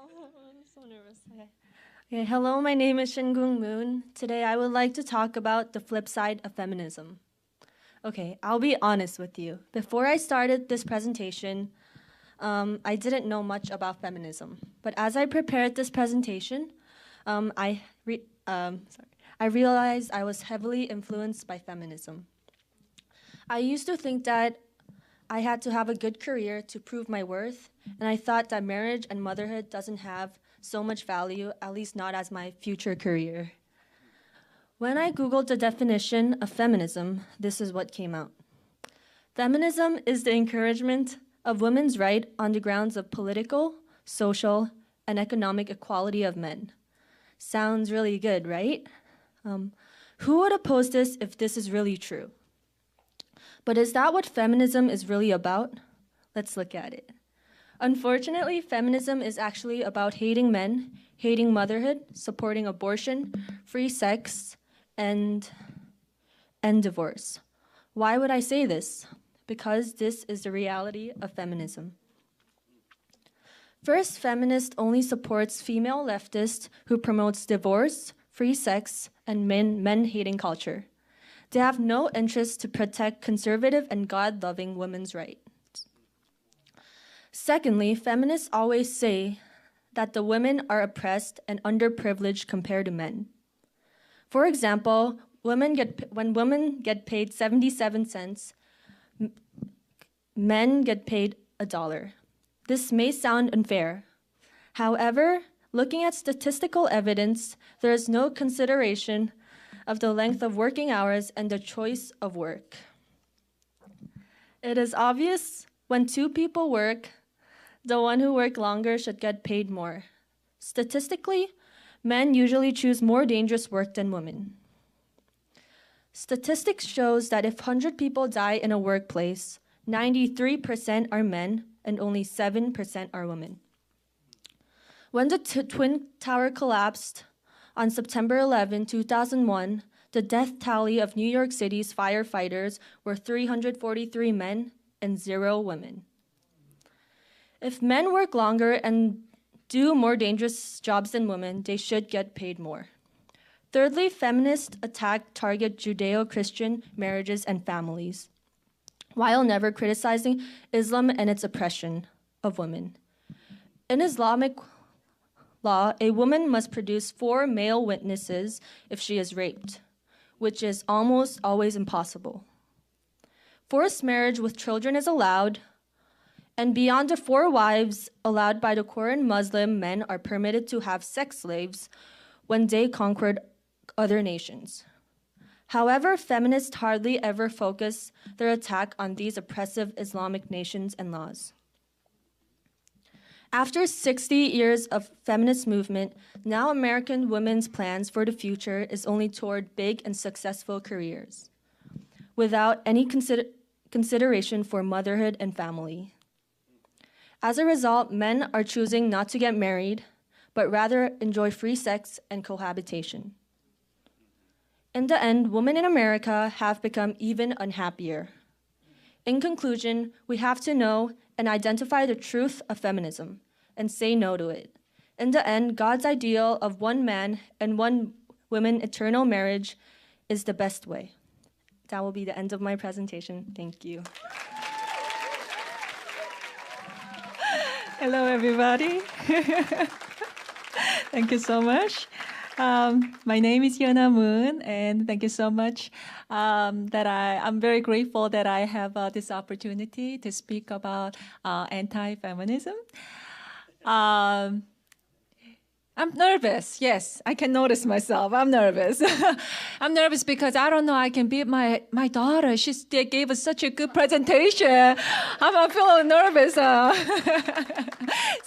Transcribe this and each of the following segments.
I'm so nervous. Okay, hello, my name is Shingung Moon. Today I would like to talk about the flip side of feminism. Okay, I'll be honest with you. Before I started this presentation, I didn't know much about feminism. But as I prepared this presentation, I realized I was heavily influenced by feminism. I used to think that I had to have a good career to prove my worth, and I thought that marriage and motherhood doesn't have so much value, at least not as my future career. When I Googled the definition of feminism, this is what came out. Feminism is the encouragement of women's right on the grounds of political, social, and economic equality of men. Sounds really good, right? Who would oppose this if this is really true? But is that what feminism is really about? Let's look at it. Unfortunately, feminism is actually about hating men, hating motherhood, supporting abortion, free sex, and divorce. Why would I say this? Because this is the reality of feminism. First, feminist only supports female leftists who promotes divorce, free sex, and men-hating culture. They have no interest to protect conservative and God-loving women's rights. Secondly, feminists always say that the women are oppressed and underprivileged compared to men. For example, when women get paid 77 cents, men get paid $1. This may sound unfair. However, looking at statistical evidence, there is no consideration of the length of working hours and the choice of work. It is obvious when two people work, the one who worked longer should get paid more. Statistically, men usually choose more dangerous work than women. Statistics shows that if 100 people die in a workplace, 93% are men and only 7% are women. When the Twin Tower collapsed, on September 11, 2001, the death tally of New York City's firefighters were 343 men and 0 women. If men work longer and do more dangerous jobs than women, they should get paid more. Thirdly, feminists target Judeo-Christian marriages and families, while never criticizing Islam and its oppression of women. In Islamic law, a woman must produce 4 male witnesses if she is raped, which is almost always impossible. Forced marriage with children is allowed, and beyond the 4 wives allowed by the Quran, Muslim men are permitted to have sex slaves when they conquered other nations. However, feminists hardly ever focus their attack on these oppressive Islamic nations and laws. After 60 years of feminist movement, now American women's plans for the future is only toward big and successful careers, without any consideration for motherhood and family. As a result, men are choosing not to get married, but rather enjoy free sex and cohabitation. In the end, women in America have become even unhappier. In conclusion, we have to know and identify the truth of feminism and say no to it. In the end, God's ideal of one man and one woman eternal marriage is the best way. That will be the end of my presentation. Thank you. Hello, everybody. Thank you so much. My name is Yeona Moon, and thank you so much I'm very grateful that I have this opportunity to speak about anti-feminism. I'm nervous. Yes, I can notice myself. I'm nervous. I'm nervous because I don't know I can beat my daughter. They gave us such a good presentation. I'm feeling nervous. So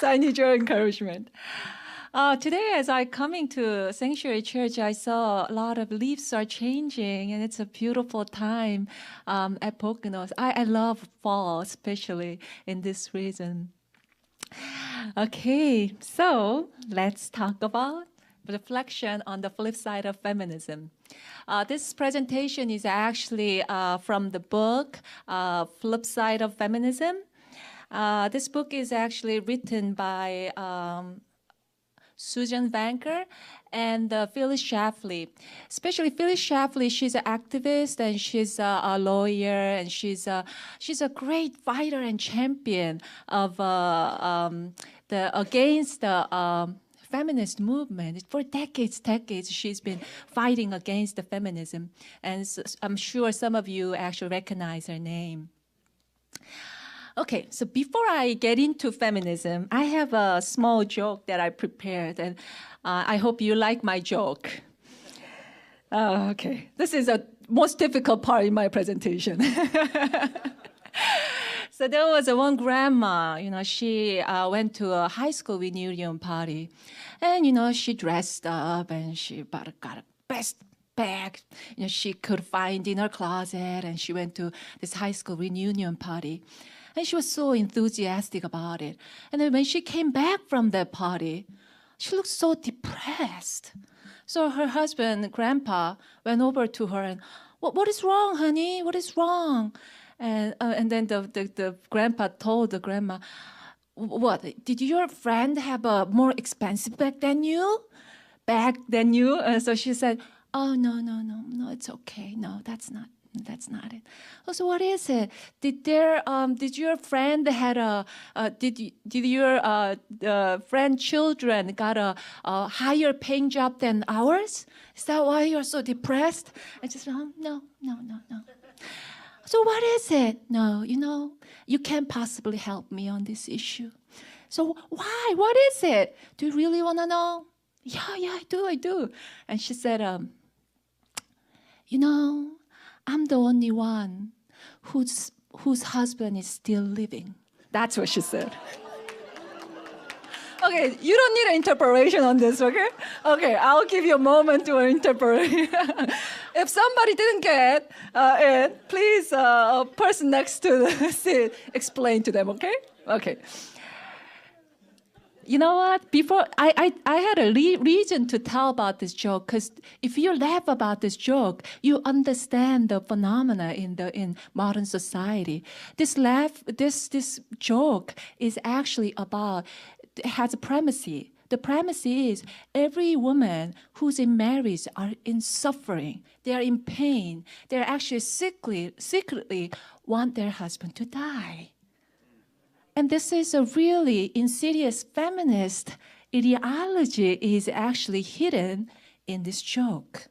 I need your encouragement. Today, as I coming to Sanctuary Church, I saw a lot of leaves are changing, and it's a beautiful time at Poconos. I love fall, especially in this reason. Okay, so let's talk about reflection on the flip side of feminism. This presentation is actually from the book Flip Side of Feminism. This book is actually written by Susan Vanker, and Phyllis Schlafly. Especially Phyllis Schlafly, she's an activist and she's a lawyer, and she's a great fighter and champion of against the feminist movement. For decades, she's been fighting against the feminism, and so I'm sure some of you actually recognize her name. Okay, so before I get into feminism, I have a small joke that I prepared, and I hope you like my joke. Okay, this is the most difficult part in my presentation. So there was one grandma, she went to a high school reunion party, and, she dressed up and she got a best bag, she could find in her closet, and she went to this high school reunion party. And she was so enthusiastic about it. And then when she came back from that party, she looked so depressed. So her husband, Grandpa, went over to her and, what is wrong, honey? What is wrong? And then the Grandpa told the Grandma, what, did your friend have a more expensive bag than you? And so she said, oh, no, it's okay. No, that's not it. Oh, so what is it? Did your friend had did your friend children got a higher paying job than ours? Is that why you're so depressed? I just no. So what is it? No, you can't possibly help me on this issue. So why? What is it? Do you really want to know? Yeah, I do. And she said, I'm the only one whose husband is still living. That's what she said. Okay, you don't need an interpretation on this, okay? Okay, I'll give you a moment to interpret. If somebody didn't get it, please, person next to the seat, explain to them, okay? Okay. You know what? Before I had a reason to tell about this joke, because if you laugh about this joke, you understand the phenomena in modern society. This joke is actually has a premise. The premise is every woman who's in marriage are in suffering. They are in pain. They actually secretly want their husband to die. And this is a really insidious feminist ideology is actually hidden in this joke.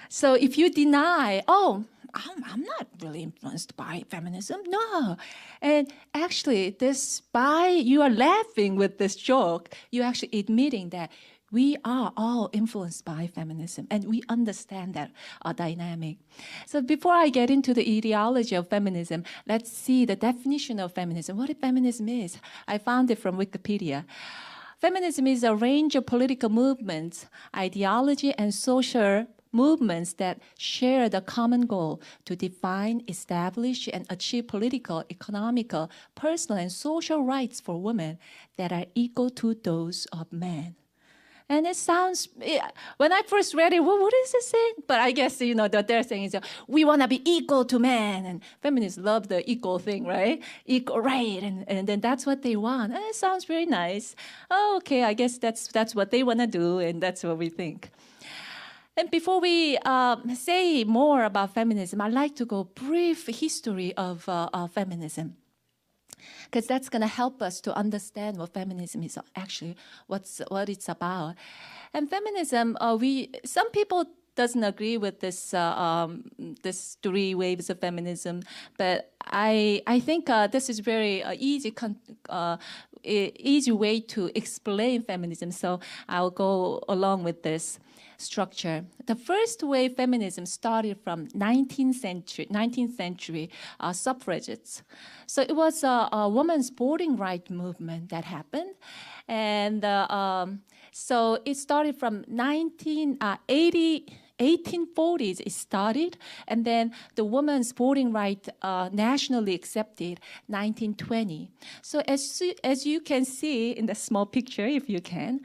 So if you deny, I'm not really influenced by feminism, no. And actually, you are laughing with this joke, you're actually admitting that we are all influenced by feminism, and we understand that dynamic. So before I get into the ideology of feminism, let's see the definition of feminism. What feminism is? I found it from Wikipedia. Feminism is a range of political movements, ideology, and social movements that share the common goal to define, establish, and achieve political, economical, personal, and social rights for women that are equal to those of men. And it sounds, when I first read it, what is it saying? But I guess, what they're saying is we want to be equal to men. And feminists love the equal thing, right? Equal, right. And then that's what they want. And it sounds very nice. Oh, okay, I guess that's what they want to do, and that's what we think. And before we say more about feminism, I'd like to go brief history of feminism, because that's going to help us to understand what feminism is actually, what it's about. And feminism, some people doesn't agree with this three waves of feminism, but I think this is very easy way to explain feminism. So I'll go along with this structure. The first wave feminism started from 19th century suffragettes. So it was a women's voting right movement that happened. And so it started from 1880 1840s it started, and then the women's voting right nationally accepted 1920. So as you can see in the small picture, if you can,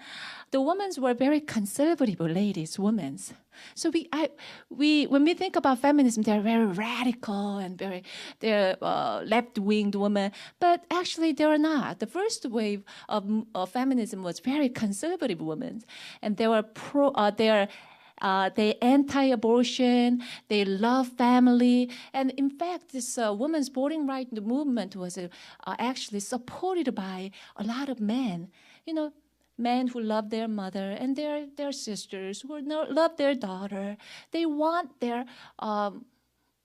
the women were very conservative ladies, women. So when we think about feminism, they're very radical and they're left-winged women, but actually they're not. The first wave of feminism was very conservative women, and they were they anti-abortion, they love family, and in fact, this women's voting right movement was actually supported by a lot of men. Men who love their mother and their sisters, who love their daughter. They want their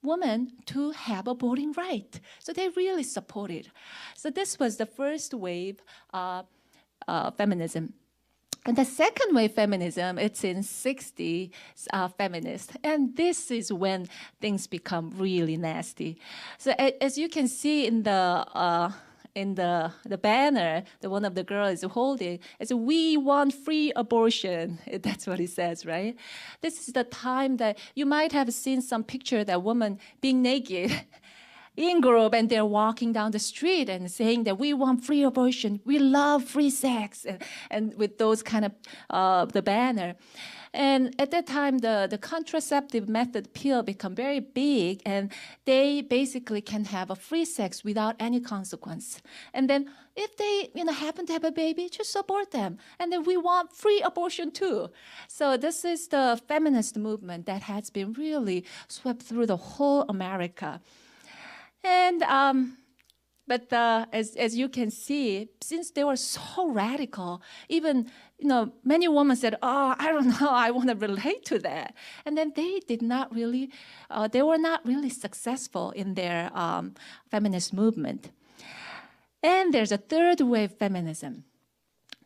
woman to have a voting right. So they really support it. So this was the first wave feminism. And the second wave feminism, it's in 60s feminist. And this is when things become really nasty. So as you can see in the banner, the one of the girls is holding, it's "We want free abortion." That's what it says, right? This is the time that you might have seen some picture of that woman being naked in group, and they're walking down the street and saying that we want free abortion, we love free sex, and with those kind of the banner. And at that time, the contraceptive method pill become very big, and they basically can have a free sex without any consequence. And then if they happen to have a baby, just abort them. And then we want free abortion too. So this is the feminist movement that has been really swept through the whole America. And but as you can see, since they were so radical, even many women said, "Oh, I don't know, I want to relate to that," and then they did not really, they were not really successful in their feminist movement. And there's a third wave feminism.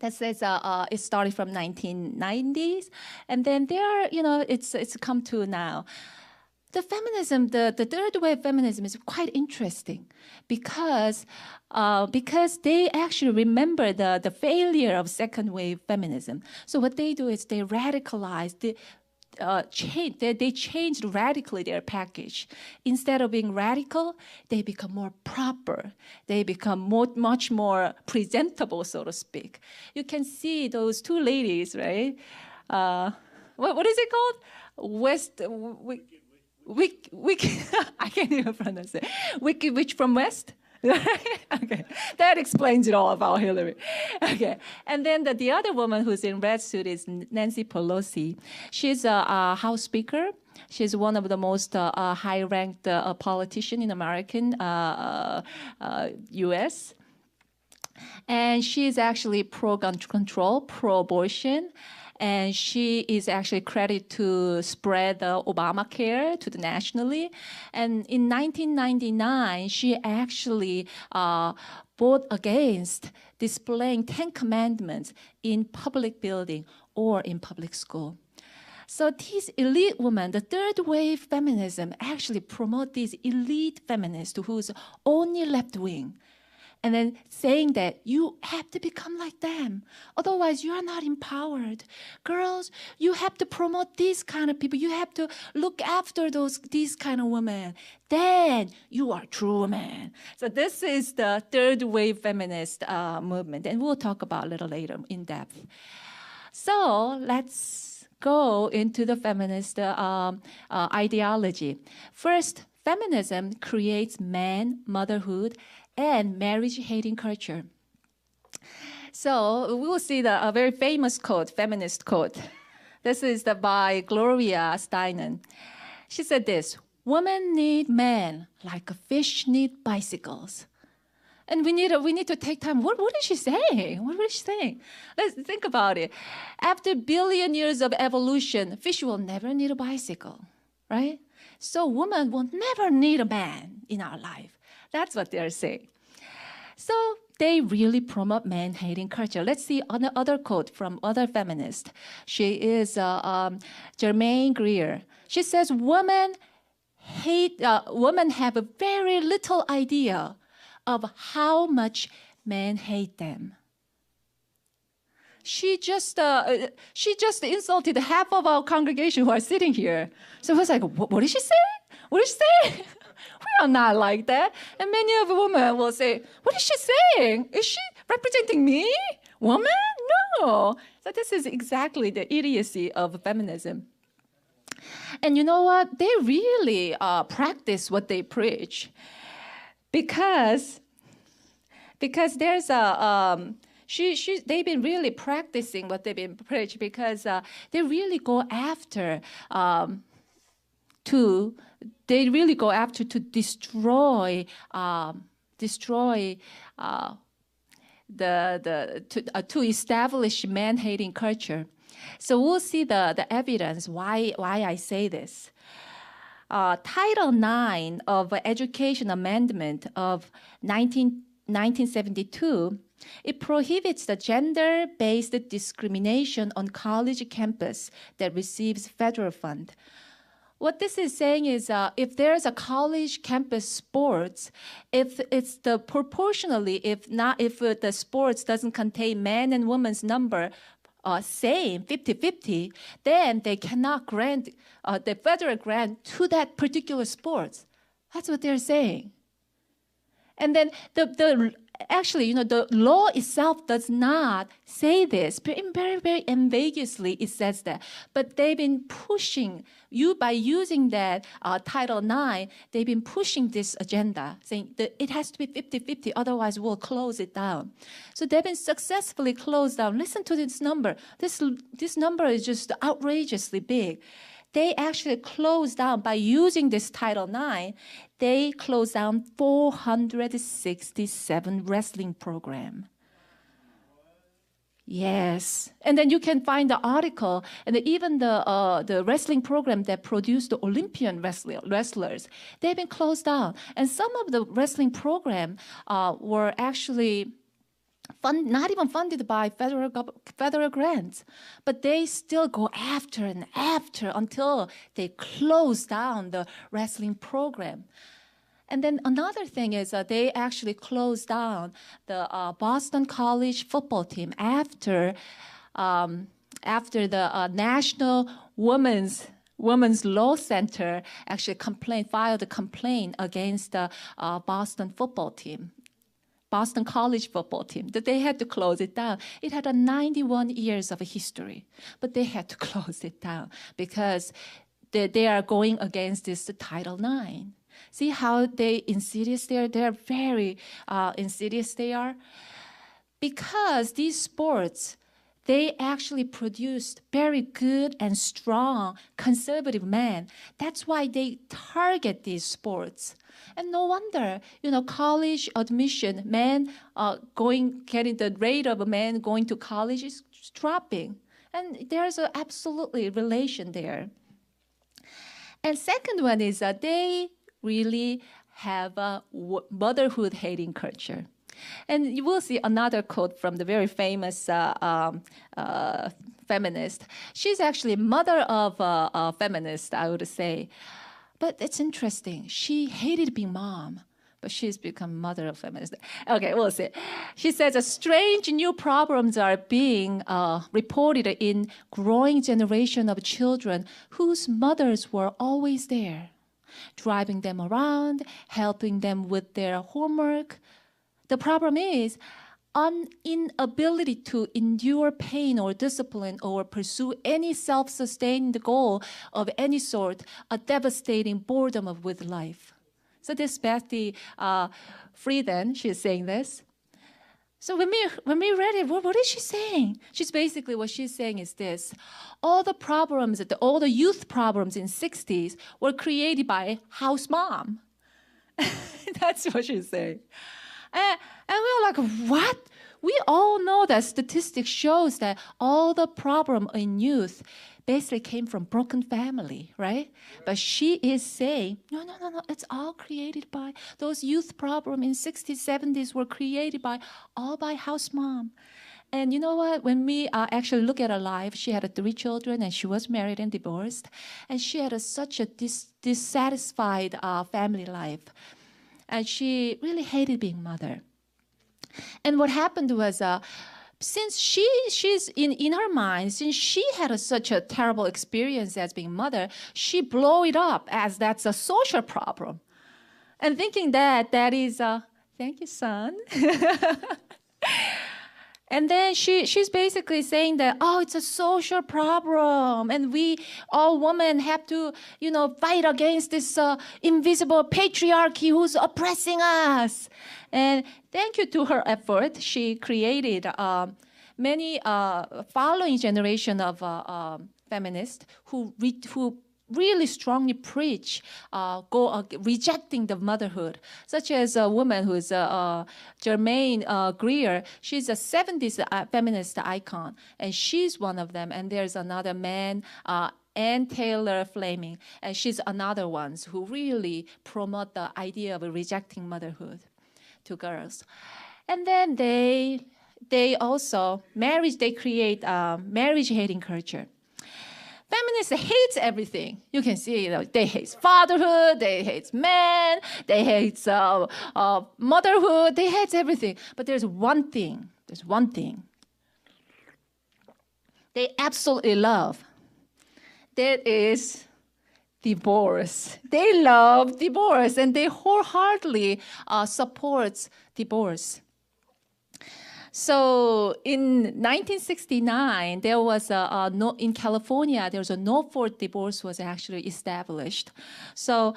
That says it started from 1990s, and then it's come to now. The feminism, the third wave feminism is quite interesting because they actually remember the failure of second wave feminism. So what they do is they radicalize, they changed radically their package. Instead of being radical, they become more proper. They become much more presentable, so to speak. You can see those two ladies, right? What is it called? I can't even pronounce it. Wicked Witch from West? Okay, that explains it all about Hillary. Okay, and then the other woman who's in red suit is Nancy Pelosi. She's a House Speaker. She's one of the most high-ranked politician in American U.S. And she's actually pro-gun control, pro-abortion. And she is actually credited to spread the Obamacare to the nationally. And in 1999, she actually voted against displaying 10 commandments in public building or in public school. So these elite women, the third wave feminism, actually promote these elite feminists who's only left wing. And then saying that you have to become like them. Otherwise, you are not empowered. Girls, you have to promote these kind of people. You have to look after these kind of women. Then you are true women. So this is the third wave feminist movement. And we'll talk about a little later in depth. So let's go into the feminist ideology. First, feminism creates man, motherhood, and marriage-hating culture. So we will see a very famous quote, feminist quote. This is by Gloria Steinem. She said this: "Women need men like a fish need bicycles." And we need to take time. What is she saying? What is she saying? Let's think about it. After a billion years of evolution, fish will never need a bicycle, right? So women will never need a man in our life. That's what they're saying. So they really promote man-hating culture. Let's see another quote from other feminists. She is Germaine Greer. She says, women have a very little idea of how much men hate them. she just insulted half of our congregation who are sitting here. So I was like, what did she say? What did she say? We are not like that. And many of the women will say, what is she saying? Is she representing me? Woman? No. So this is exactly the idiocy of feminism. And you know what? They really practice what they preach. Because there's a... they've been really practicing what they've been preaching because they really go after to destroy to establish man-hating culture. So we'll see the evidence why I say this. Title IX of Education Amendment of 1972, it prohibits the gender-based discrimination on college campus that receives federal fund. What this is saying is if there's a college campus sports, if it's proportionally, if the sports doesn't contain men and women's number same, 50-50, then they cannot grant the federal grant to that particular sports. That's what they're saying. And then actually, the law itself does not say this. Very, very ambiguously, it says that. But they've been pushing, by using that Title IX, they've been pushing this agenda, saying that it has to be 50-50, otherwise we'll close it down. So they've been successfully closed down. Listen to this number. This number is just outrageously big. They actually closed down, by using this Title IX, they closed down 467 wrestling programs. Yes. And then you can find the article, and even the wrestling program that produced the Olympian wrestlers, they've been closed down. And some of the wrestling programs were actually not even funded by federal grants, but they still go after and after until they close down the wrestling program. And then another thing is they actually closed down the Boston College football team after the National Women's Law Center actually filed a complaint against the Boston College football team, that they had to close it down. It had 91 years of history, but they had to close it down because they are going against this Title IX. See how insidious they are? They're very insidious they are. Because these sports, they actually produced very good and strong conservative men. That's why they target these sports. And no wonder, college admission, getting the rate of a man going to college is dropping. And there's an absolutely relation there. And second one is they really have a motherhood-hating culture. And you will see another quote from the very famous feminist. She's actually mother of a feminist, I would say. But it's interesting. She hated being mom, but she's become mother of feminists. Okay, we'll see. She says, strange new problems are being reported in growing generation of children whose mothers were always there, driving them around, helping them with their homework. The problem is an inability to endure pain or discipline or pursue any self-sustained goal of any sort, a devastating boredom with life. So this Betty Friedan, she's saying this. So when we read it, what is she saying? What she's saying is this. All the problems, all the youth problems in 60s were created by house mom. That's what she's saying. And we were like, what? We all know that statistics shows that all the problem in youth basically came from broken family, right? But she is saying, no, it's all created by those youth problems in 60s, 70s were created by house mom. And you know what? When we actually look at her life, she had 3 children and she was married and divorced. And she had such a dissatisfied family life. And she really hated being mother. And what happened was since she's in her mind, since she had such a terrible experience as being mother, she blow it up as that's a social problem. And thinking that is thank you, son. And then she's basically saying that, oh, it's a social problem, and we all women have to, fight against this invisible patriarchy who's oppressing us. And thank you to her effort, she created many following generation of feminists who really strongly preach, rejecting the motherhood, such as a woman who is Germaine Greer. She's a 70s feminist icon, and she's one of them. And there's another man, Ann Taylor Fleming, and she's another one who really promote the idea of rejecting motherhood to girls. And then they also they create marriage-hating culture. Feminists hate everything. You can see, they hate fatherhood, they hate men, they hate motherhood, they hate everything. But there's one thing they absolutely love. That is divorce. They love divorce, and they wholeheartedly support divorce. So in 1969, there was in California, there was a no-fault divorce was actually established. So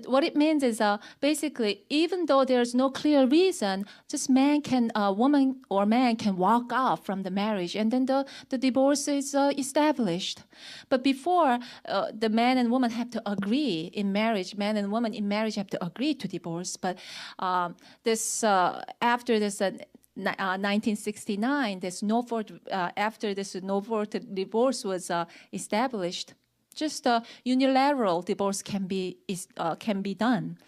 what it means is basically, even though there's no clear reason, just woman or man can walk out from the marriage, and then the divorce is established. But before, the man and woman have to agree in marriage. Man and woman in marriage have to agree to divorce. But after this. 1969, after this no-fault divorce was established, just a unilateral divorce can be done.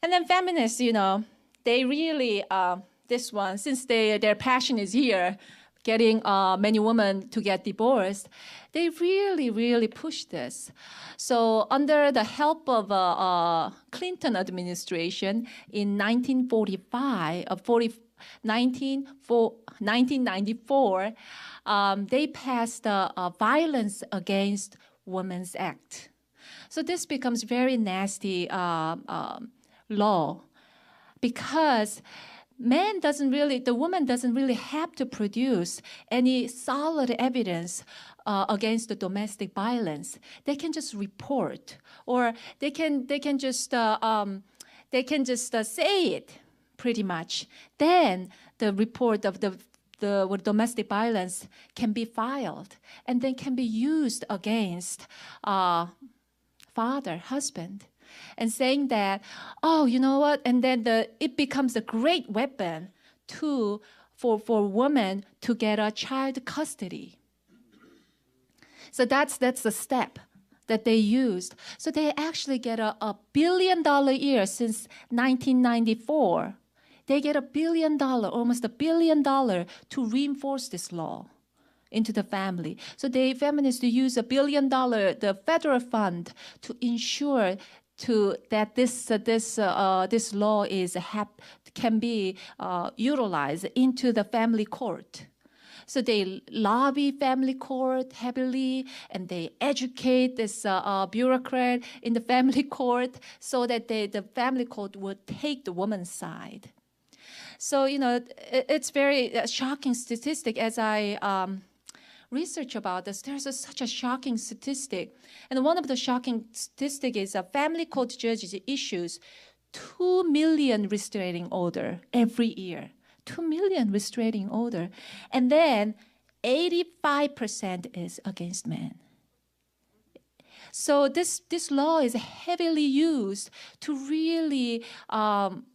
And then feminists, they really this one, since their passion is here, getting many women to get divorced, they really push this. So under the help of Clinton administration in 1994, they passed the Violence Against Women's Act. So this becomes very nasty law, because the woman doesn't really have to produce any solid evidence against the domestic violence. They can just report, or they can just say it. Pretty much. Then the report of the domestic violence can be filed, and then can be used against husband, and saying that, oh, you know what? And then it becomes a great weapon for women to get a child custody. So that's the step that they used. So they actually get a $1 billion a year since 1994. They get almost $1 billion to reinforce this law into the family. So feminists use $1 billion, the federal fund, to ensure that this law can be utilized into the family court. So they lobby family court heavily, and they educate this bureaucrat in the family court so that the family court would take the woman's side. So, it's very shocking statistic. As I research about this, there's such a shocking statistic. And one of the shocking statistics is family court judges issues 2 million restraining order every year. 2 million restraining order. And then 85% is against men. So this law is heavily used to really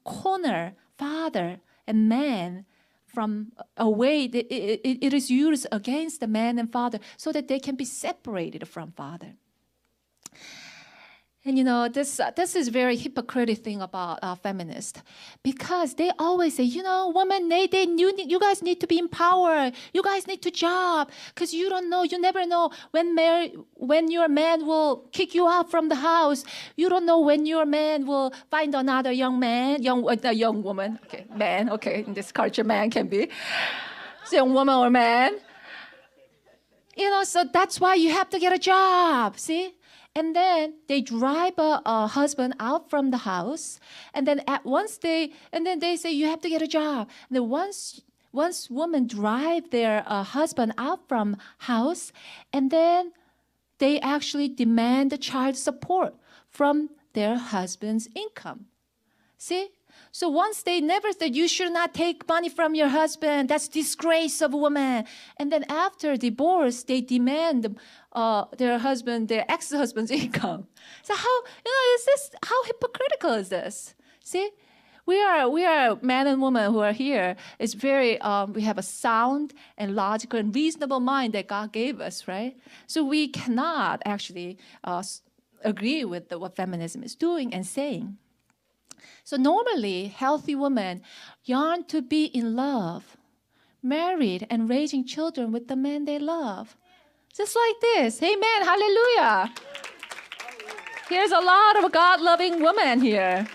corner father and man from a way that it is used against the man and father so that they can be separated from father. And this is very hypocritical thing about feminists, because they always say, women, you guys need to be empowered. You guys need to job, because you never know when your man will kick you out from the house. You don't know when your man will find another young woman. Okay, man. Okay, in this culture, man can be. young woman or man. So that's why you have to get a job, see? And then they drive a husband out from the house, and then they say you have to get a job. And then once women drive their husband out from house, and then they actually demand the child support from their husband's income. See? So once they never said, you should not take money from your husband. That's disgrace of a woman. And then after divorce, they demand their ex-husband's income. So how hypocritical is this? See? We are men and women who are here. It's very, we have a sound and logical and reasonable mind that God gave us, right? So we cannot actually agree with what feminism is doing and saying. So normally, healthy women yearn to be in love, married and raising children with the man they love. Just like this. Amen. Hallelujah. Here's a lot of God-loving women here.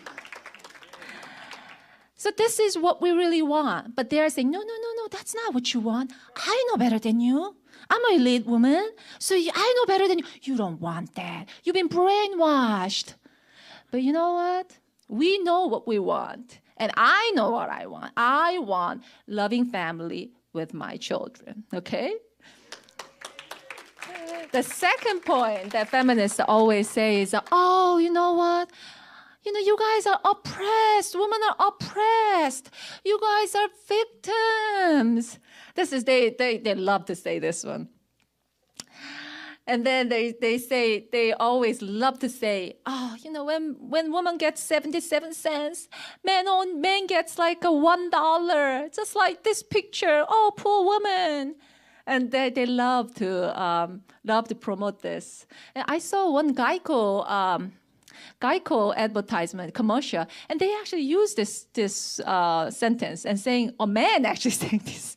So this is what we really want. But they're saying, no, that's not what you want. I know better than you. I'm an elite woman, so I know better than you. You don't want that. You've been brainwashed. But you know what? We know what we want, and I know what I want. I want loving family with my children, okay? The second point that feminists always say is, oh, you know what? You guys are oppressed. Women are oppressed. You guys are victims. They love to say this one. And then they always love to say, oh, when woman gets 77 cents, man gets like a $1, just like this picture. Oh, poor woman. And they love to promote this. And I saw one Geico advertisement commercial, and they actually used this sentence and saying, a man actually saying this.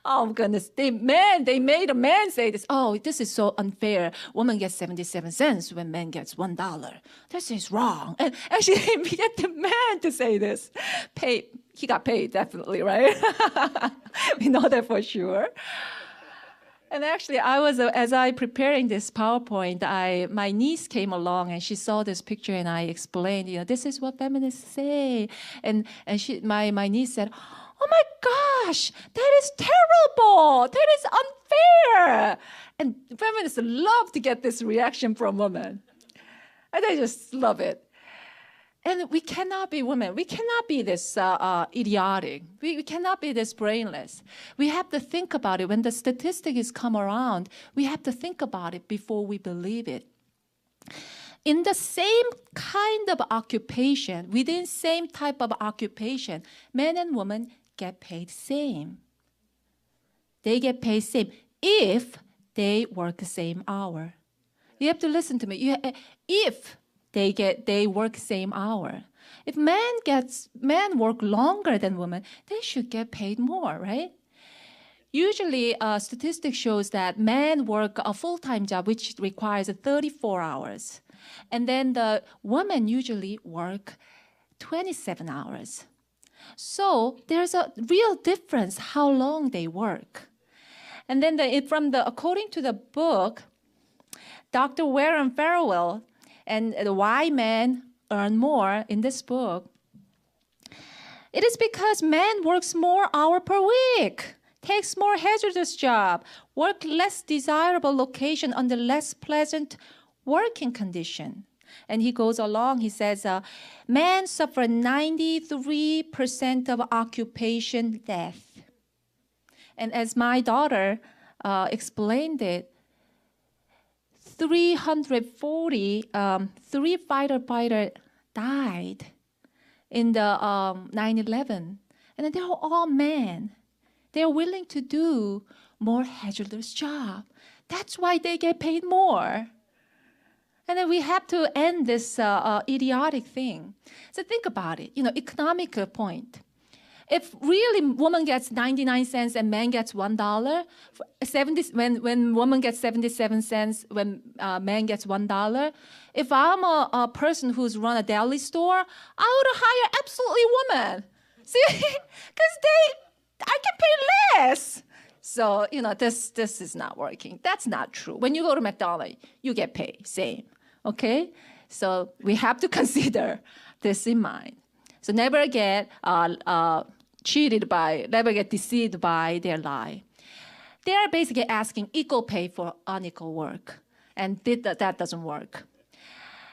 Oh goodness, they made a man say this. Oh, this is so unfair. Woman gets 77 cents when man gets $1. This is wrong. And actually, we get the man to say this. He got paid, definitely, right? We know that for sure. And actually, as I preparing this PowerPoint, my niece came along and she saw this picture, and I explained, this is what feminists say. And my niece said, oh my gosh, that is terrible. That is unfair. And feminists love to get this reaction from women. And they just love it. And we cannot be women. We cannot be this idiotic. We cannot be this brainless. We have to think about it. When the statistics come around, we have to think about it before we believe it. In the same kind of occupation, within same type of occupation, men and women get paid same. They get paid same if they work the same hour. You have to listen to me. If they work same hour. If men work longer than women, they should get paid more, right? Usually, statistics shows that men work a full-time job, which requires 34 hours. And then the women usually work 27 hours. So there's a real difference how long they work. And then according to the book, Dr. Warren Farwell, and Why Men Earn More in this book, it is because men works more hours per week, takes more hazardous job, work less desirable location under less pleasant working condition. And he goes along, he says, men suffer 93% of occupation death. And as my daughter explained it, 340 fighter died in the 9/11. And they're all men. They're willing to do more hazardous job. That's why they get paid more. And then we have to end this idiotic thing. So think about it, economic point. If really woman gets 99 cents and man gets $1, when woman gets 77 cents, when man gets $1, if I'm a person who's run a deli store, I would hire absolutely women. See, because I can pay less. So, this is not working. That's not true. When you go to McDonald's, you get paid, same, okay? So we have to consider this in mind. So never get never get deceived by their lie. They are basically asking equal pay for unequal work, and that doesn't work.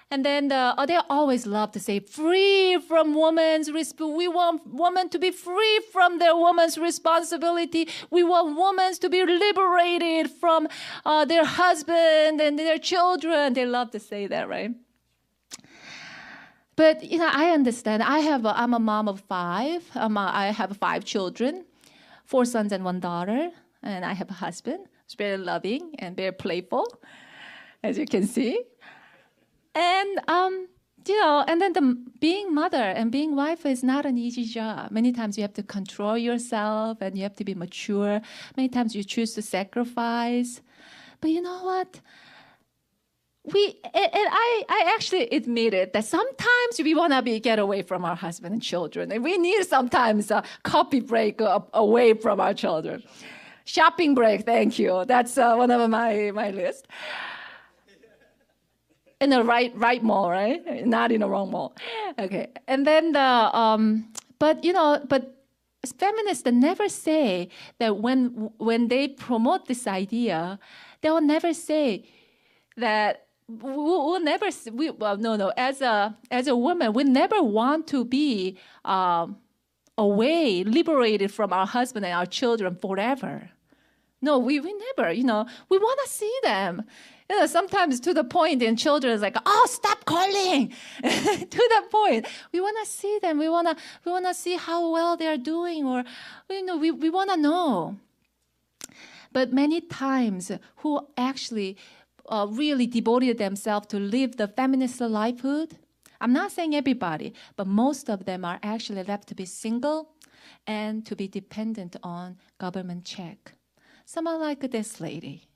And then they always love to say, free from women's we want women to be free from their woman's responsibility. We want women to be liberated from their husband and their children. They love to say that, right? But, I understand. I'm a mom of 5. I have 5 children, 4 sons and 1 daughter. And I have a husband who's very loving and very playful, as you can see. And, and then being mother and being wife is not an easy job. Many times you have to control yourself and you have to be mature. Many times you choose to sacrifice. But you know what? I actually admitted that sometimes we want to get away from our husband and children. And we need sometimes a coffee break away from our children. Shopping break, thank you. That's one of my list. In the right mall, right? Not in the wrong mall. Okay. And then but feminists never say that when they promote this idea, they will never say that as a woman, we never want to be away, liberated from our husband and our children forever. No, we never, we want to see them. Sometimes to the point in children is like, oh, stop calling. To the point. We want to see them. We want to see how well they're doing, or, we want to know. But many times who actually really devoted themselves to live the feminist lifehood, I'm not saying everybody, but most of them are actually left to be single and to be dependent on government check. Someone like this lady.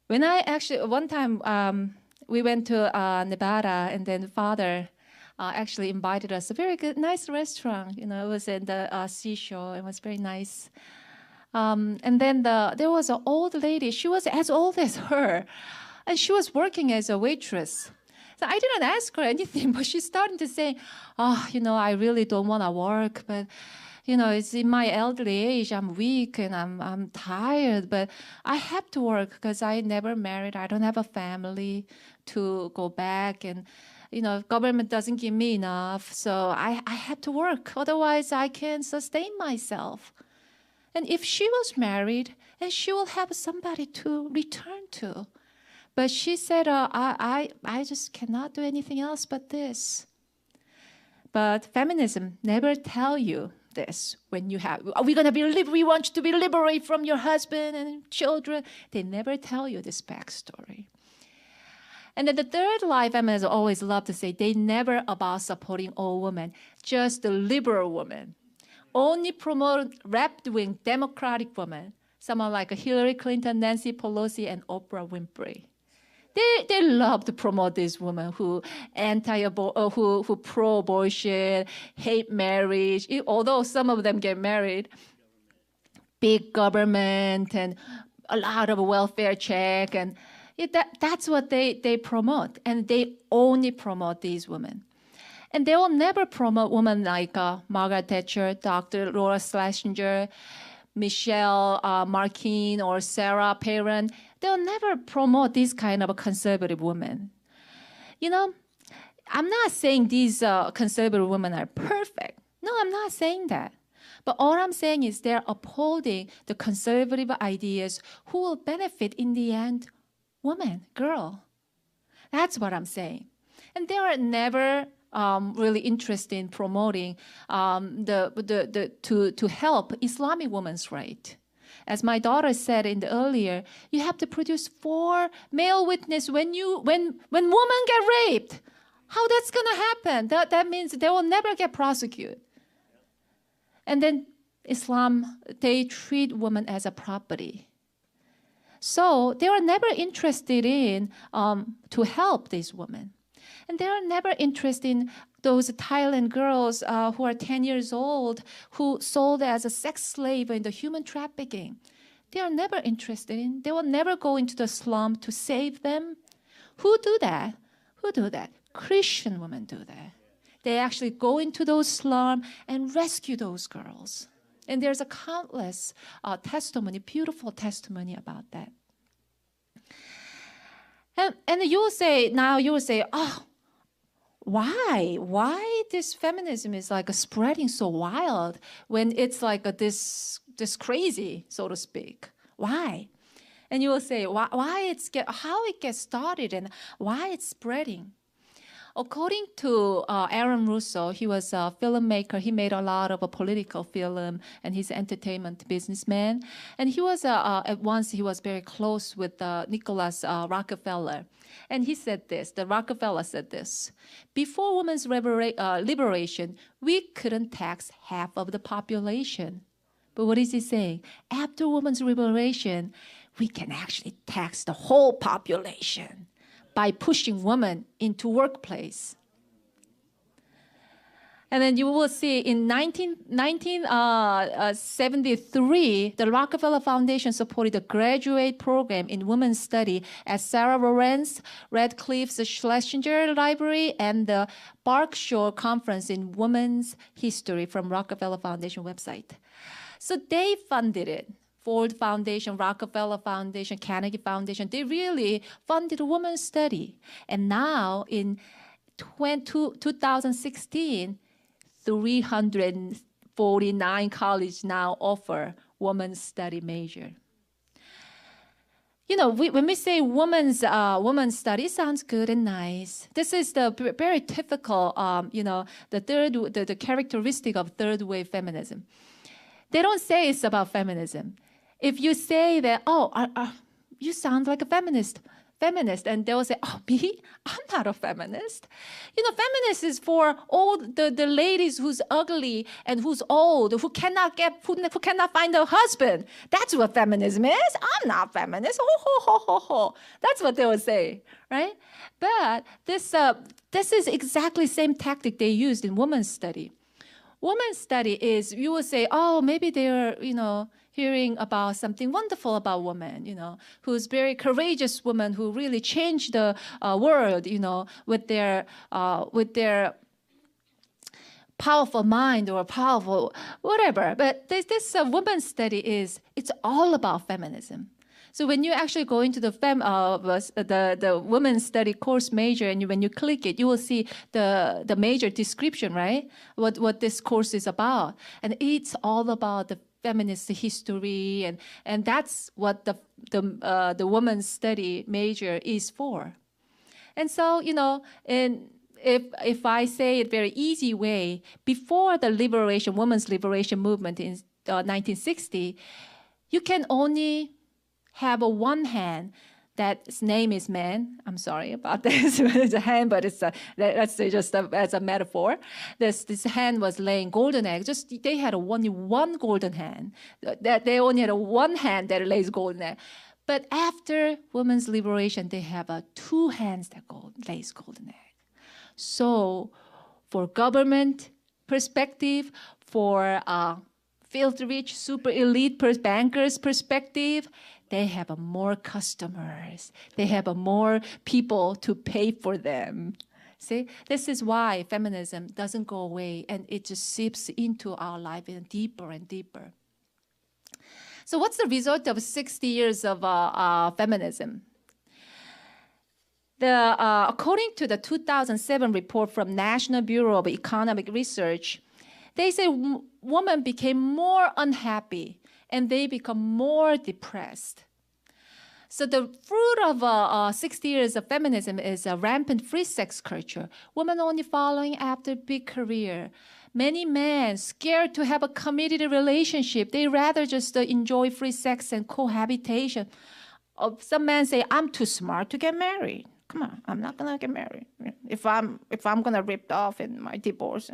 When one time we went to Nevada, and then father actually invited us to a very good, nice restaurant. It was in the seashore. It was very nice. And then there was an old lady. She was as old as her, and she was working as a waitress. So I didn't ask her anything, but she started to say, oh, I really don't want to work, but it's in my elderly age, I'm weak and I'm tired, but I have to work because I never married. I don't have a family to go back, and government doesn't give me enough, so I have to work. Otherwise, I can't sustain myself. And if she was married, and she will have somebody to return to. But she said, I just cannot do anything else but this. But feminism never tell you this when you have, we want you to be liberated from your husband and children. They never tell you this backstory. And then the third lie feminists always love to say, they never about supporting all women, just the liberal women. Only promote left-wing Democratic women, someone like Hillary Clinton, Nancy Pelosi, and Oprah Winfrey. They love to promote these women who who pro-abortion, hate marriage. Although some of them get married, big government and a lot of welfare check, and that's what they promote, and they only promote these women. And they will never promote women like Margaret Thatcher, Dr. Laura Schlesinger, Michelle Markeen, or Sarah Palin. They'll never promote these kind of conservative women. I'm not saying these conservative women are perfect. No, I'm not saying that. But all I'm saying is they're upholding the conservative ideas who will benefit in the end, woman, girl. That's what I'm saying. And they are never really interested in promoting to help Islamic women's rights. As my daughter said in the earlier, you have to produce 4 male witnesses when women get raped. How that's gonna happen? That means they will never get prosecuted. And then Islam, they treat women as a property. So they were never interested in to help these women. And they are never interested in those Thailand girls who are 10 years old who sold as a sex slave in the human trafficking. They are never interested in. They will never go into the slum to save them. Who do that? Who do that? Christian women do that. They actually go into those slums and rescue those girls. And there's a countless testimony, beautiful testimony about that. And you will say, oh, why? Why this feminism is like spreading so wild when it's like this crazy, so to speak? Why? And you will say, how it gets started and why it's spreading. According to Aaron Russo, he was a filmmaker. He made a lot of a political film, and he's an entertainment businessman. And he was at once he was very close with Nicholas Rockefeller. And he said this. The Rockefeller said this: before women's liberation, we couldn't tax half of the population. But what is he saying? After women's liberation, we can actually tax the whole population by pushing women into workplace. And then you will see in 1973, the Rockefeller Foundation supported a graduate program in women's study at Sarah Lawrence Radcliffe's Schlesinger Library and the Berkshire Conference in Women's History from Rockefeller Foundation website. So they funded it. Ford Foundation, Rockefeller Foundation, Carnegie Foundation, they really funded women's study. And now in 2016, 349 colleges now offer women's study major. You know, when we say women's study, it sounds good and nice. This is the very typical, the characteristic of third wave feminism. They don't say it's about feminism. If you say that, you sound like a feminist, and they will say, oh, me? I'm not a feminist. You know, feminist is for all the ladies who's ugly and who's old, who cannot find a husband. That's what feminism is. I'm not feminist. Ho, ho, ho, ho, ho. That's what they will say, right? But this is exactly the same tactic they used in women's study. Women's study is, you will say, oh, maybe they're, hearing about something wonderful about women, who's very courageous woman who really changed the world, with their powerful mind or powerful whatever. But this women's study it's all about feminism. So when you actually go into the women's study course major, and when you click it, you will see the major description, right? What this course is about, and it's all about the feminist history, and that's what the women's study major is for. And so, and if I say it very easy way, before the women's liberation movement in 1960, you can only have one hand that's name is man. I'm sorry about this. It's a hand, but it's let's say just as a metaphor. This hand was laying golden eggs. They had only one golden hand. That they only had one hand that lays golden egg. But after women's liberation, they have two hands that lays golden egg. So, for government perspective, for filthy-rich, super elite bankers perspective, they have more customers. They have more people to pay for them. See, this is why feminism doesn't go away, and it just seeps into our life deeper and deeper. So what's the result of 60 years of feminism? According to the 2007 report from National Bureau of Economic Research, they say women became more unhappy and they become more depressed. So the fruit of 60 years of feminism is a rampant free sex culture. Women only following after big career. Many men scared to have a committed relationship. They rather just enjoy free sex and cohabitation. Some men say, I'm too smart to get married. Come on, I'm not gonna get married. If I'm gonna rip off in my divorce,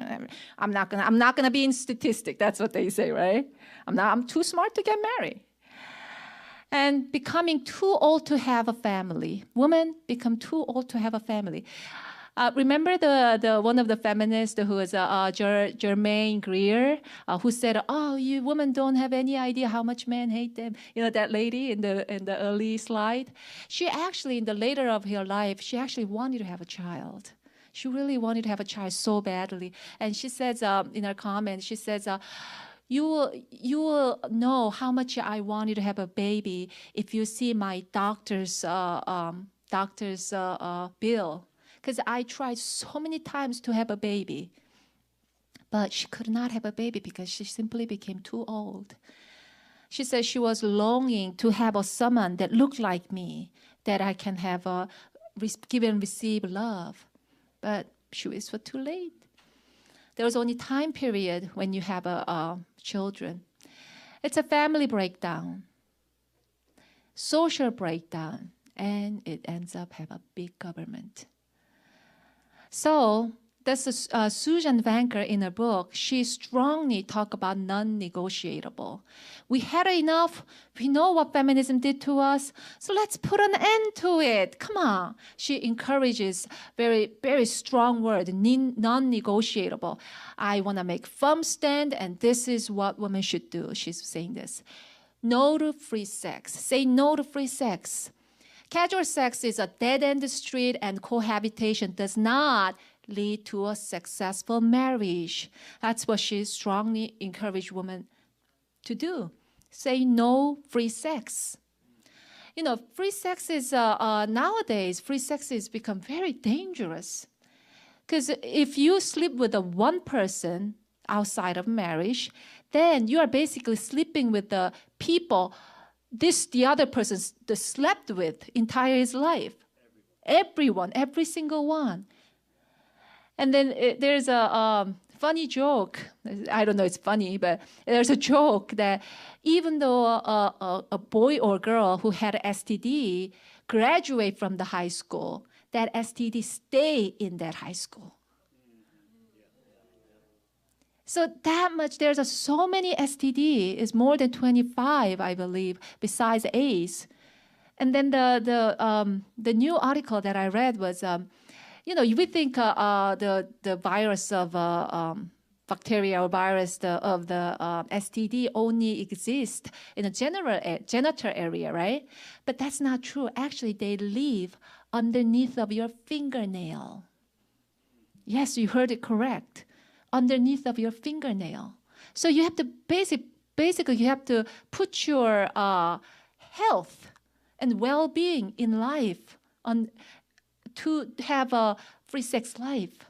I'm not gonna be in statistic. That's what they say, right? I'm too smart to get married. And becoming too old to have a family. Women become too old to have a family. Remember the one of the feminists who is Germaine Greer, who said, "Oh, you women don't have any idea how much men hate them." You know that lady in the early slide. She actually, in the later of her life, she actually wanted to have a child. She really wanted to have a child so badly, and she says in her comment, she says. You will know how much I wanted to have a baby if you see my doctor's bill. Because I tried so many times to have a baby, but she could not have a baby because she simply became too old. She said she was longing to have someone that looked like me, that I can have give and receive love, but she was too late. There was only time period when you have children. It's a family breakdown, social breakdown, and it ends up have a big government. So that's Susan Vanker in her book. She strongly talk about non-negotiable. We had enough. We know what feminism did to us. So let's put an end to it. Come on. She encourages very, very strong word, non-negotiable. I want to make firm stand, and this is what women should do. She's saying this. No to free sex. Say no to free sex. Casual sex is a dead-end street, and cohabitation does not lead to a successful marriage. That's what she strongly encouraged women to do. Say no free sex. You know, free sex is, nowadays, free sex has become very dangerous. Because if you sleep with one person outside of marriage, then you are basically sleeping with the people the other person slept with entire his life. Everyone, every single one. And then there's a funny joke. I don't know it's funny, but there's a joke that even though a boy or girl who had STD graduate from the high school, that STD stay in that high school. So that much, there's so many STD, is more than 25, I believe, besides AIDS. And then the new article that I read was, you know, we think the virus of bacteria or virus of the STD only exists in a genital area, right? But that's not true. Actually, they live underneath of your fingernail. Yes, you heard it correct. Underneath of your fingernail. So you have to basically you have to put your health and well-being in life to have a free sex life.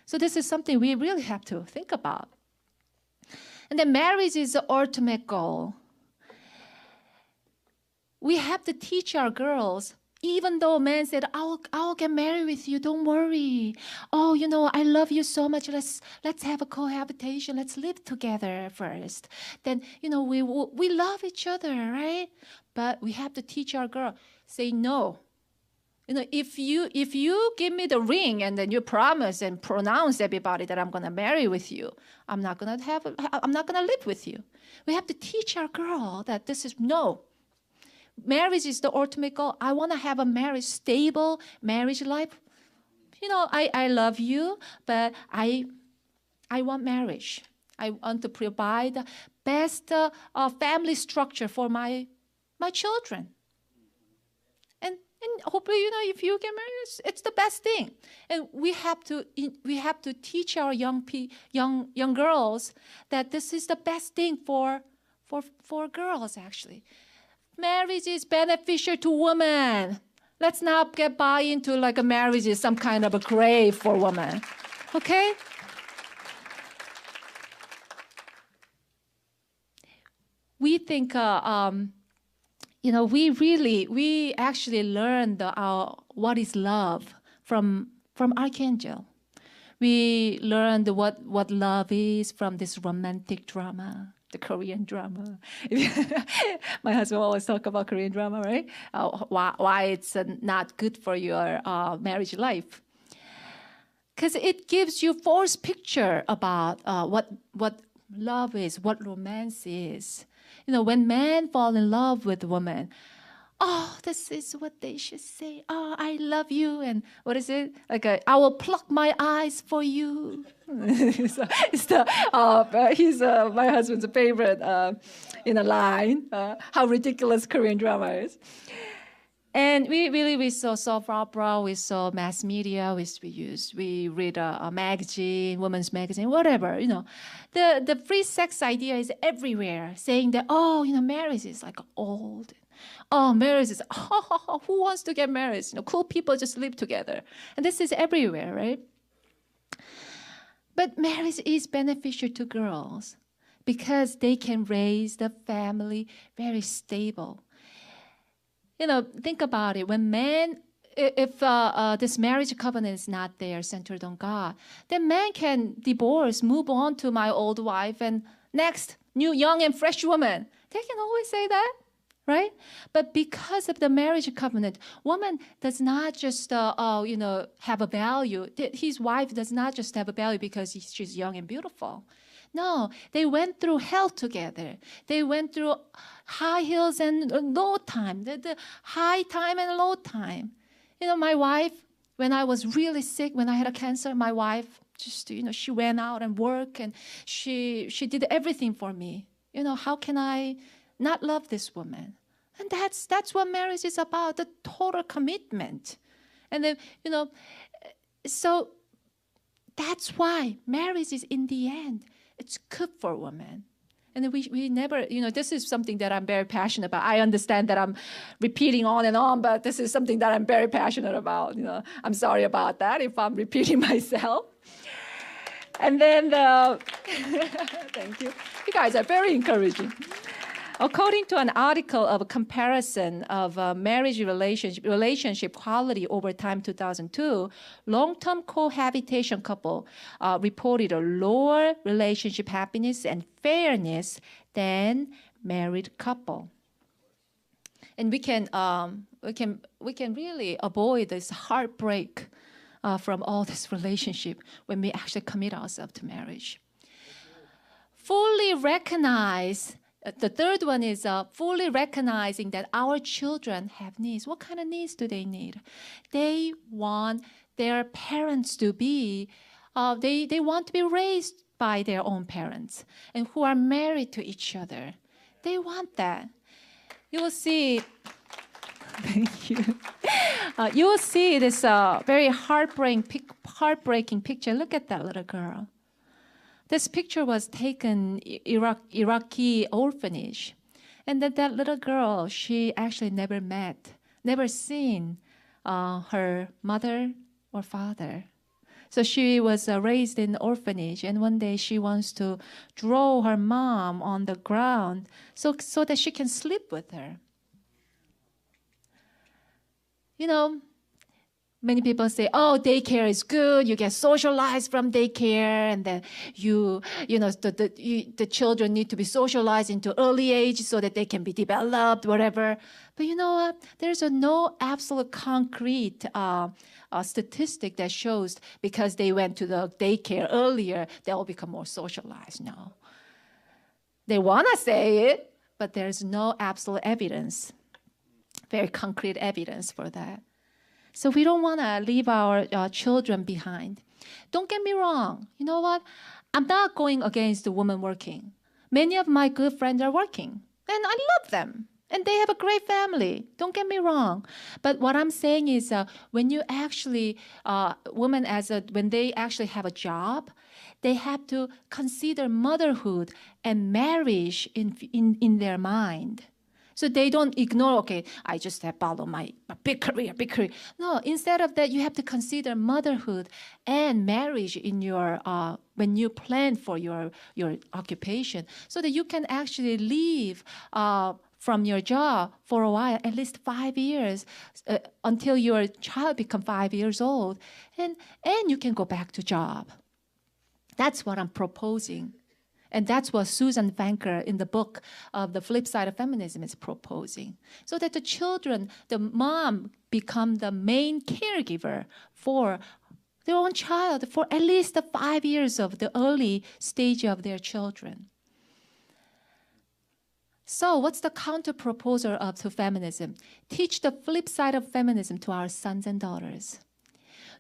So this is something we really have to think about. And then marriage is the ultimate goal. We have to teach our girls, even though men said, I'll get married with you, don't worry. Oh, you know, I love you so much. Let's have a cohabitation. Let's live together first. Then, you know, we love each other, right? But we have to teach our girl, say no. You know, if you give me the ring and then you promise and pronounce everybody that I'm gonna marry with you, I'm not gonna live with you. We have to teach our girl that this is no. Marriage is the ultimate goal. I want to have a marriage, stable marriage life. You know, I love you, but I want marriage. I want to provide the best family structure for my children. And hopefully, you know, if you get married, it's the best thing. And we have to teach our young girls that this is the best thing for girls actually. Marriage is beneficial to women. Let's not get buy into like a marriage is some kind of a grave for women. Okay? We think, you know, we actually learned what is love from Archangel. We learned what love is from this romantic drama. The Korean drama. My husband always talk about Korean drama, right? Why it's not good for your marriage life. Because it gives you false picture about what love is, what romance is. You know, when men fall in love with a woman, oh, this is what they should say. Oh, I love you. And what is it? Like, I will pluck my eyes for you. He's my husband's favorite in a line. How ridiculous Korean drama is. And we saw soap opera, we saw mass media, we read a magazine, women's magazine, whatever, The free sex idea is everywhere, saying that, marriage is like old. Oh, marriage is, who wants to get married? Cool people just live together. And this is everywhere, right? But marriage is beneficial to girls because they can raise the family very stable. Think about it. When if this marriage covenant is not there, centered on God, then man can divorce, move on to my old wife, and next, new, young, and fresh woman. They can always say that, right? But because of the marriage covenant, woman does not just, have a value. His wife does not just have a value because she's young and beautiful. No, they went through hell together. They went through high hills and low time, the high time and low time. My wife, when I was really sick, when I had a cancer, my wife just, she went out and worked and she did everything for me. How can I not love this woman? And that's what marriage is about, the total commitment. And then, so that's why marriage is in the end, it's good for women. And we never, this is something that I'm very passionate about. I understand that I'm repeating on and on, but this is something that I'm very passionate about. I'm sorry about that if I'm repeating myself. And then, thank you. You guys are very encouraging. According to an article of a comparison of marriage relationship quality over time 2002, long-term cohabitation couple reported a lower relationship happiness and fairness than married couple. And we can really avoid this heartbreak from all this relationship when we actually commit ourselves to marriage. Fully recognize. The third one is fully recognizing that our children have needs. What kind of needs do they need? They want their parents to be, they want to be raised by their own parents and who are married to each other. They want that. You will see, thank you. You will see this very heartbreaking picture. Look at that little girl. This picture was taken Iraqi orphanage. And that little girl, she actually never seen her mother or father. So she was raised in orphanage, and one day she wants to draw her mom on the ground so that she can sleep with her. Many people say, oh, daycare is good. You get socialized from daycare, and then the children need to be socialized into early age so that they can be developed, whatever. But you know what? There's no absolute concrete statistic that shows because they went to the daycare earlier, they will become more socialized. No. They want to say it, but there's no absolute evidence, very concrete evidence for that. So we don't want to leave our children behind. Don't get me wrong. You know what? I'm not going against the women working. Many of my good friends are working, and I love them. And they have a great family. Don't get me wrong. But what I'm saying is when you actually, women when they actually have a job, they have to consider motherhood and marriage in their mind. So they don't ignore, okay, I just have followed my big career. No, instead of that, you have to consider motherhood and marriage in your when you plan for your occupation, so that you can actually leave from your job for a while, at least 5 years, until your child becomes 5 years old, and you can go back to job. That's what I'm proposing. And that's what Susan Vanker in the book of The Flip Side of Feminism is proposing. So that the children, the mom become the main caregiver for their own child for at least the 5 years of the early stage of their children. So what's the counter proposal to feminism? Teach the flip side of feminism to our sons and daughters.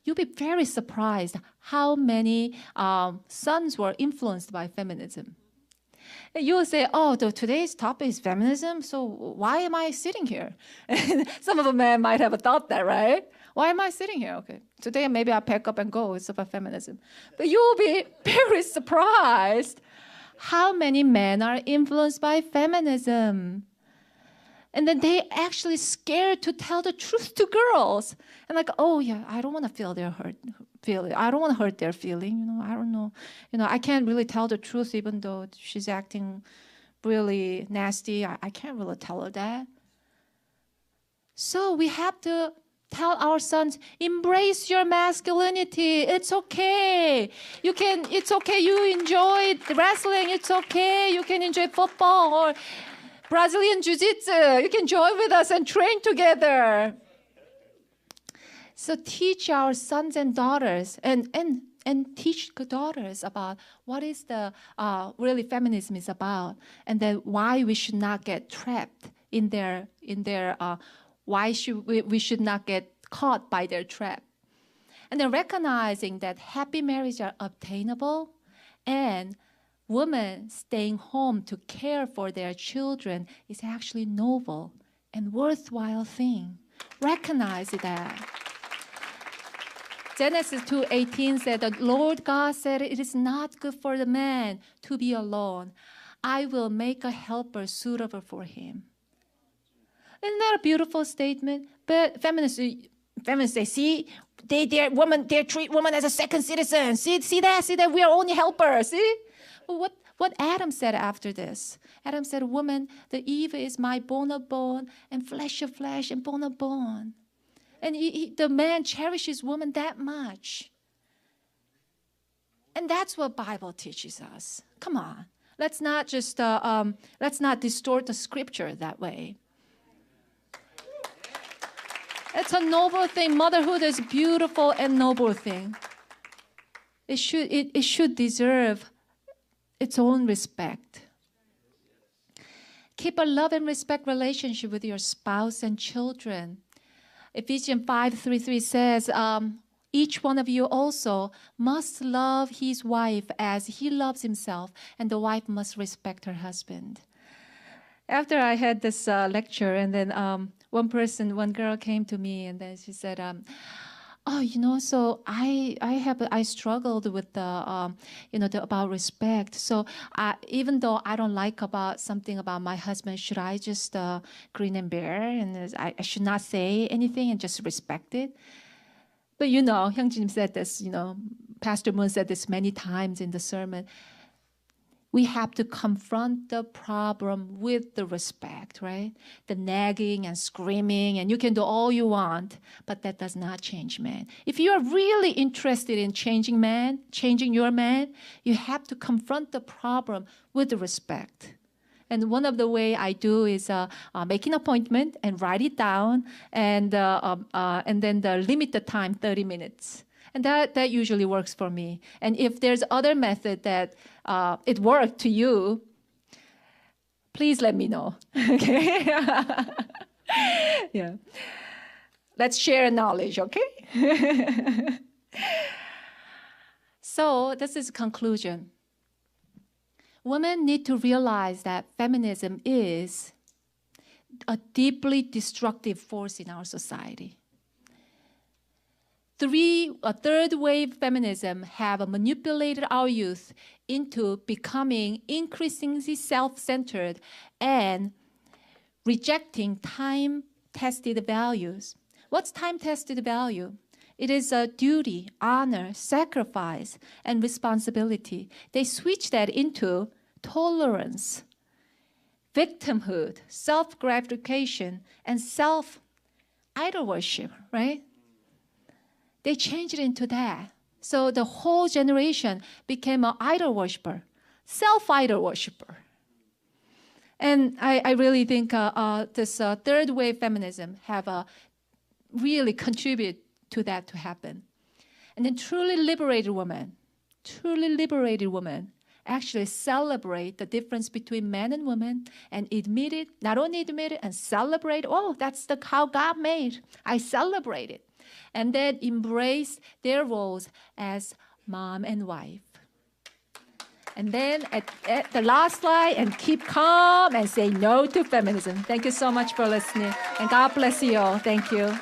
You'll be very surprised how many sons were influenced by feminism. And you will say, oh, today's topic is feminism, so why am I sitting here? And some of the men might have thought that, right? Why am I sitting here? Okay, today maybe I'll pack up and go. It's about feminism. But you'll be very surprised how many men are influenced by feminism. And then they actually scared to tell the truth to girls. And like, oh yeah, I don't want to feel their hurt. I don't want to hurt their feeling. I don't know. I can't really tell the truth even though she's acting really nasty. I can't really tell her that. So we have to tell our sons, embrace your masculinity. It's okay. It's okay. You enjoy wrestling. It's okay. You can enjoy football or Brazilian Jiu-Jitsu. You can join with us and train together. So teach our sons and daughters and teach the daughters about what is the really feminism is about, and then why we should not get trapped in their why we should not get caught by their trap. And then recognizing that happy marriages are obtainable and women staying home to care for their children is actually noble and worthwhile thing. Recognize that. Genesis 2:18 said, the Lord God said, it is not good for the man to be alone. I will make a helper suitable for him. Isn't that a beautiful statement? But feminists say, see, they treat women as a second citizen. See that we are only helpers. See? Well, what Adam said after this? Adam said, woman, the Eve is my bone of bone and flesh of flesh and bone of bone. And the man cherishes woman that much. And that's what Bible teaches us. Come on. Let's not just let's not distort the scripture that way. It's a noble thing. Motherhood is a beautiful and noble thing. It should deserve its own respect. Keep a love and respect relationship with your spouse and children. Ephesians 5:3 says, each one of you also must love his wife as he loves himself, and the wife must respect her husband. After I had this lecture, and then one girl came to me, and then she said, so I struggled with about respect. So even though I don't like something about my husband, should I just grin and bear, and I should not say anything and just respect it? But Hyungjin said this, Pastor Moon said this many times in the sermon. We have to confront the problem with the respect, right? The nagging and screaming, and you can do all you want, but that does not change man. If you are really interested in changing your man, you have to confront the problem with the respect. And one of the way I do is make an appointment and write it down, and then limit the time 30 minutes. And that usually works for me. And if there's other method that it worked to you, please let me know. Okay? Yeah. Let's share knowledge, okay? So this is conclusion. Women need to realize that feminism is a deeply destructive force in our society. Third wave feminism have manipulated our youth into becoming increasingly self-centered and rejecting time-tested values. What's time-tested value? It is a duty, honor, sacrifice, and responsibility. They switch that into tolerance, victimhood, self-gratification, and self-idol worship, right? They changed it into that. So the whole generation became an idol worshiper, self-idol worshiper. And I really think this third wave feminism have really contributed to that to happen. And then truly liberated women actually celebrate the difference between men and women and admit it, not only admit it and celebrate, oh, that's how God made. I celebrate it. And then embrace their roles as mom and wife. And then at the last slide, and keep calm and say no to feminism. Thank you so much for listening. And God bless you all. Thank you.